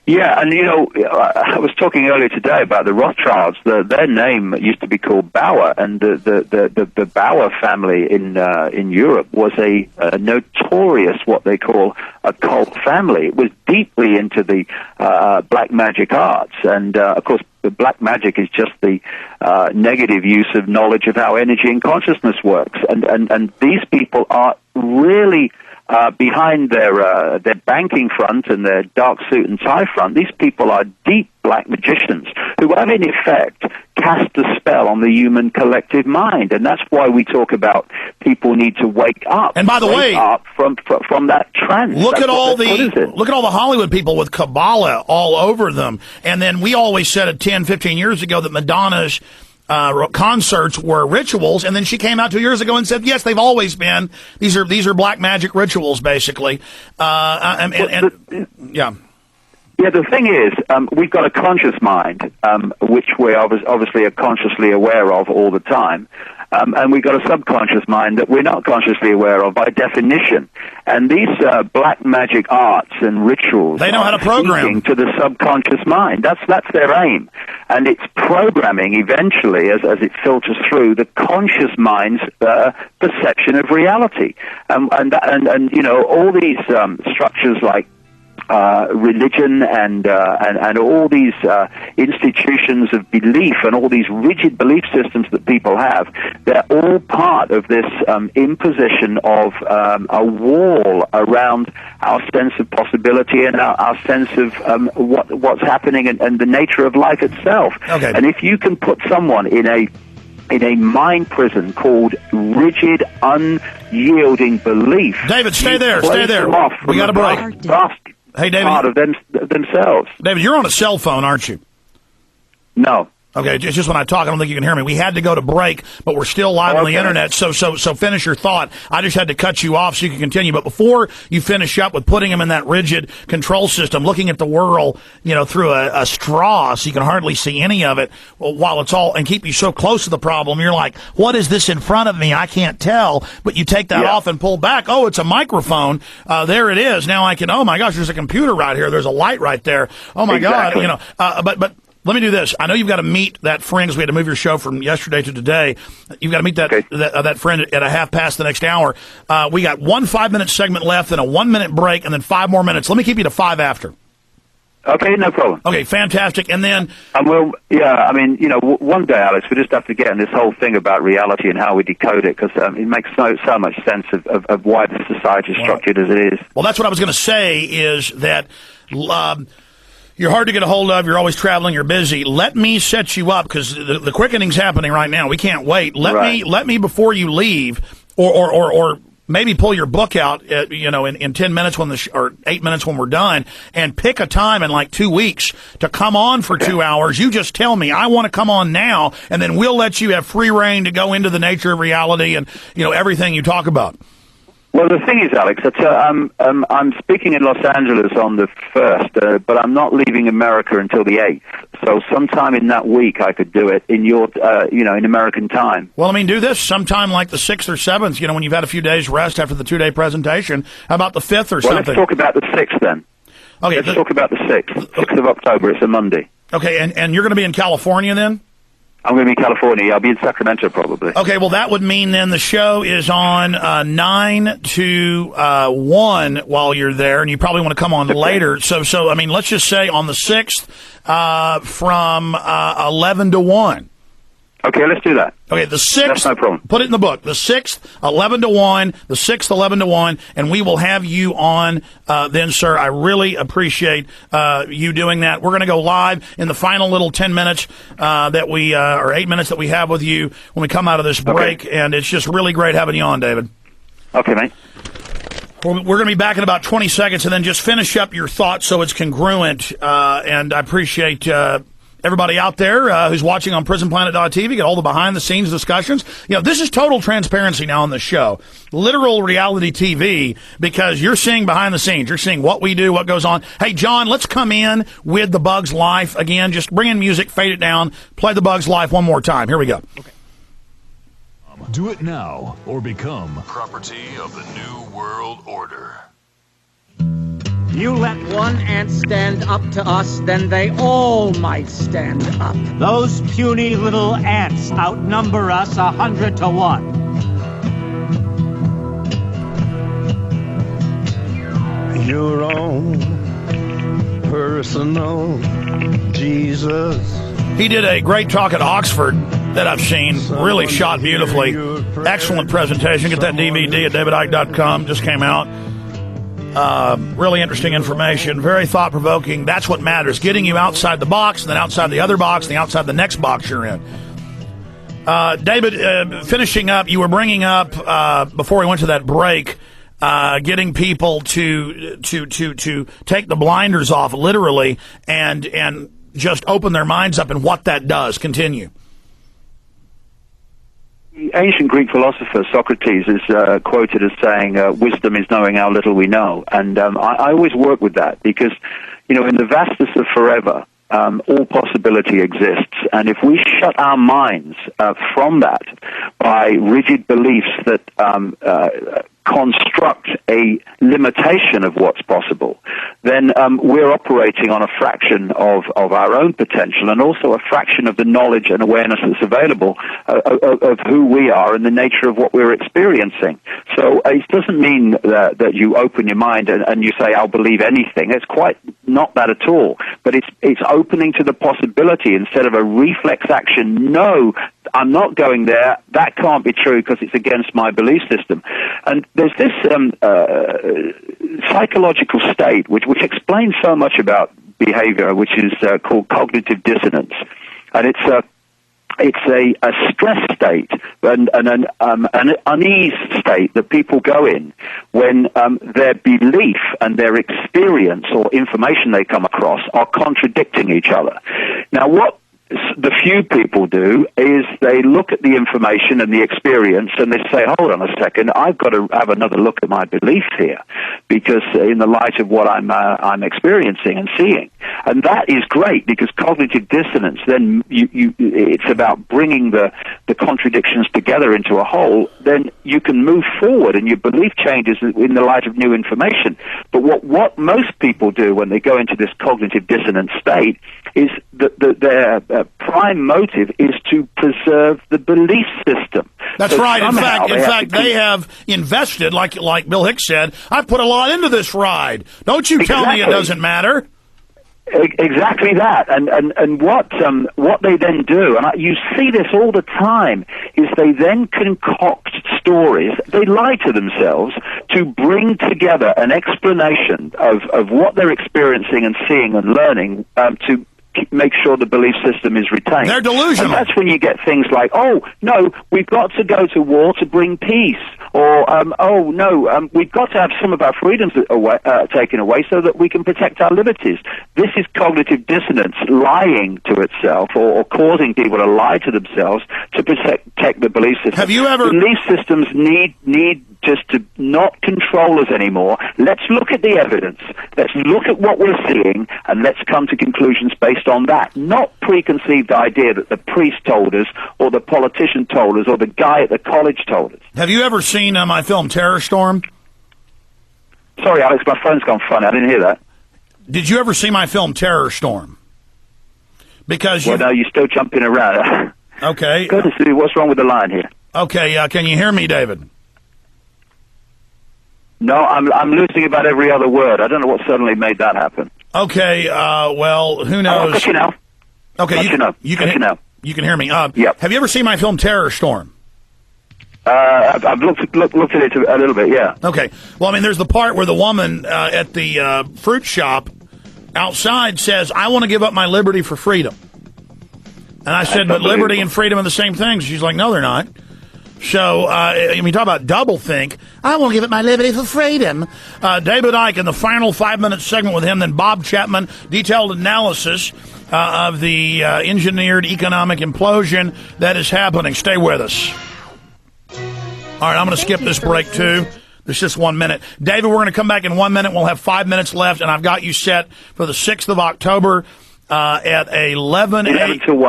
Yeah, and I was talking earlier today about the Rothschilds. Their name used to be called Bauer, and the Bauer family in Europe was a notorious, what they call a cult family. It was deeply into the black magic arts, and of course, the black magic is just the negative use of knowledge of how energy and consciousness works, and these people are really. Behind their banking front and their dark suit and tie front, these people are deep black magicians who have, in effect, cast a spell on the human collective mind, and that's why we talk about people need to wake up. And by the way, up from that trance. Look at all the Hollywood people with Kabbalah all over them, and then we always said 10, 15 years ago that Madonna's concerts were rituals, and then she came out 2 years ago and said, yes, they've always been. These are black magic rituals, basically. Yeah. Yeah, the thing is, we've got a conscious mind, which we obviously are consciously aware of all the time, and we've got a subconscious mind that we're not consciously aware of by definition. And these black magic arts and rituals, they know how to program to the subconscious mind. That's their aim, and it's programming eventually, as it filters through the conscious mind's perception of reality. And all these structures like religion and all these institutions of belief and all these rigid belief systems that people have, they're all part of this imposition of a wall around our sense of possibility and our sense of what's happening and the nature of life itself. Okay. And if you can put someone in a mind prison called rigid, unyielding belief. David, stay there. We got a break. Hey, David. Part of themselves. David, you're on a cell phone, aren't you? No. Okay, just when I talk, I don't think you can hear me. We had to go to break, but we're still live on the internet, so finish your thought. I just had to cut you off so you can continue. But before you finish up with putting them in that rigid control system, looking at the world, through a straw so you can hardly see any of it while it's all, and keep you so close to the problem, you're like, what is this in front of me? I can't tell. But you take that off and pull back. Oh, it's a microphone. There it is. Now I can, oh my gosh, there's a computer right here. There's a light right there. Oh my exactly. God, but let me do this. I know you've got to meet that friend because we had to move your show from yesterday to today. You've got to meet that friend at 1:30 the next hour. We got 1 5-minute segment left, then a 1-minute break, and then 5 more minutes. Let me keep you to 5 after. Okay, no problem. Okay, fantastic. And then... one day, Alex, we just have to get in this whole thing about reality and how we decode it, because it makes so much sense of why the society is structured as it is. Well, that's what I was going to say, is that... you're hard to get a hold of. You're always traveling. You're busy. Let me set you up, because the quickening's happening right now. We can't wait. Let me before you leave, or maybe pull your book out, in 10 minutes or 8 minutes when we're done, and pick a time in like 2 weeks to come on for 2 hours. You just tell me, I want to come on now, and then we'll let you have free reign to go into the nature of reality and everything you talk about. Well, the thing is, Alex, that I'm speaking in Los Angeles on the 1st, but I'm not leaving America until the 8th. So sometime in that week, I could do it in your, in American time. Well, do this sometime like the 6th or 7th, when you've had a few days rest after the 2-day presentation. How about the 5th or something? Let's talk about the 6th then. Okay. Let's talk about the 6th. 6th of October. It's a Monday. Okay, and you're going to be in California then? I'm going to be in California. I'll be in Sacramento probably. Okay, well, that would mean then the show is on 9 to 1 while you're there, and you probably want to come on later. So let's just say on the 6th from 11 to 1. Okay, let's do that. Okay, the 6th. That's no problem. Put it in the book. The 6th, 11 to 1. The 6th, 11 to 1. And we will have you on then, sir. I really appreciate you doing that. We're going to go live in the final little 10 minutes or 8 minutes that we have with you when we come out of this break. Okay. And it's just really great having you on, David. Okay, mate. We're going to be back in about 20 seconds, and then just finish up your thoughts so it's congruent. And I appreciate... everybody out there who's watching on PrisonPlanet.tv, get all the behind-the-scenes discussions. This is total transparency now on the show. Literal reality TV, because you're seeing behind the scenes. You're seeing what we do, what goes on. Hey, John, let's come in with The Bug's Life again. Just bring in music, fade it down, play The Bug's Life one more time. Here we go. Okay. Do it now or become property of the New World Order. You let one ant stand up to us, then they all might stand up. Those puny little ants outnumber us 100 to 1. Your own personal Jesus. He did a great talk at Oxford that I've seen, really shot beautifully. Excellent presentation. Get that DVD at davidicke.com. Just came out. Really interesting information. Very thought-provoking. That's what matters. Getting you outside the box, and then outside the other box, and then outside the next box you're in. David, finishing up, you were bringing up, before we went to that break, getting people to take the blinders off, literally, and just open their minds up and what that does. Continue. The ancient Greek philosopher Socrates is quoted as saying, wisdom is knowing how little we know. And I always work with that because, in the vastness of forever, all possibility exists. And if we shut our minds from that by rigid beliefs that construct a limitation of what's possible, then we're operating on a fraction of our own potential and also a fraction of the knowledge and awareness that's available of who we are and the nature of what we're experiencing. So it doesn't mean that you open your mind and you say, I'll believe anything. It's quite not that at all. But it's opening to the possibility instead of a reflex action. No, I'm not going there. That can't be true because it's against my belief system. And there's this psychological state which explains so much about behavior, which is called cognitive dissonance, and it's a stress state and an unease state that people go in when their belief and their experience or information they come across are contradicting each other. Now, what the few people do is they look at the information and the experience and they say, hold on a second, I've got to have another look at my belief here because in the light of what I'm experiencing and seeing. And that is great because cognitive dissonance, then it's about bringing the contradictions together into a whole. Then you can move forward and your belief changes in the light of new information. But what most people do when they go into this cognitive dissonance state is that their prime motive is to preserve the belief system. That's so right. In fact, they have invested, like Bill Hicks said, I've put a lot into this ride. Don't you tell me it doesn't matter. Exactly that, and what they then do, and you see this all the time, is they then concoct stories. They lie to themselves to bring together an explanation of what they're experiencing and seeing and learning to make sure the belief system is retained. They're delusional. And that's when you get things like, oh, no, we've got to go to war to bring peace. Or, oh, no, we've got to have some of our freedoms taken away so that we can protect our liberties. This is cognitive dissonance, lying to itself or causing people to lie to themselves to protect the belief system. Have you ever... Belief systems need just to not control us anymore. Let's look at the evidence. Let's look at what we're seeing, and let's come to conclusions based on that, not preconceived idea that the priest told us or the politician told us or the guy at the college told us. Have you ever seen my film Terror Storm? Sorry, Alex, my phone's gone funny. I didn't hear that. Did you ever see my film Terror Storm? Because no, you're still jumping around. Okay. Goodness, what's wrong with the line here? Okay, can you hear me, David? No, I'm losing about every other word. I don't know what suddenly made that happen. Okay, well, who knows? I'll cut you now. Okay, you can hear me. Yep. Have you ever seen my film Terror Storm? I've looked at it a little bit, yeah. Okay. Well, I mean, there's the part where the woman at the fruit shop outside says, I want to give up my liberty for freedom. And I said, but liberty and freedom are the same things. She's like, no, they're not. So, we talk about doublethink. I won't give it my liberty for freedom. David Icke in the final 5-minute segment with him, then Bob Chapmann, detailed analysis of the engineered economic implosion that is happening. Stay with us. All right, I'm going to skip this break, too. There's just 1 minute. David, we're going to come back in 1 minute. We'll have 5 minutes left, and I've got you set for the 6th of October at 11 to 1.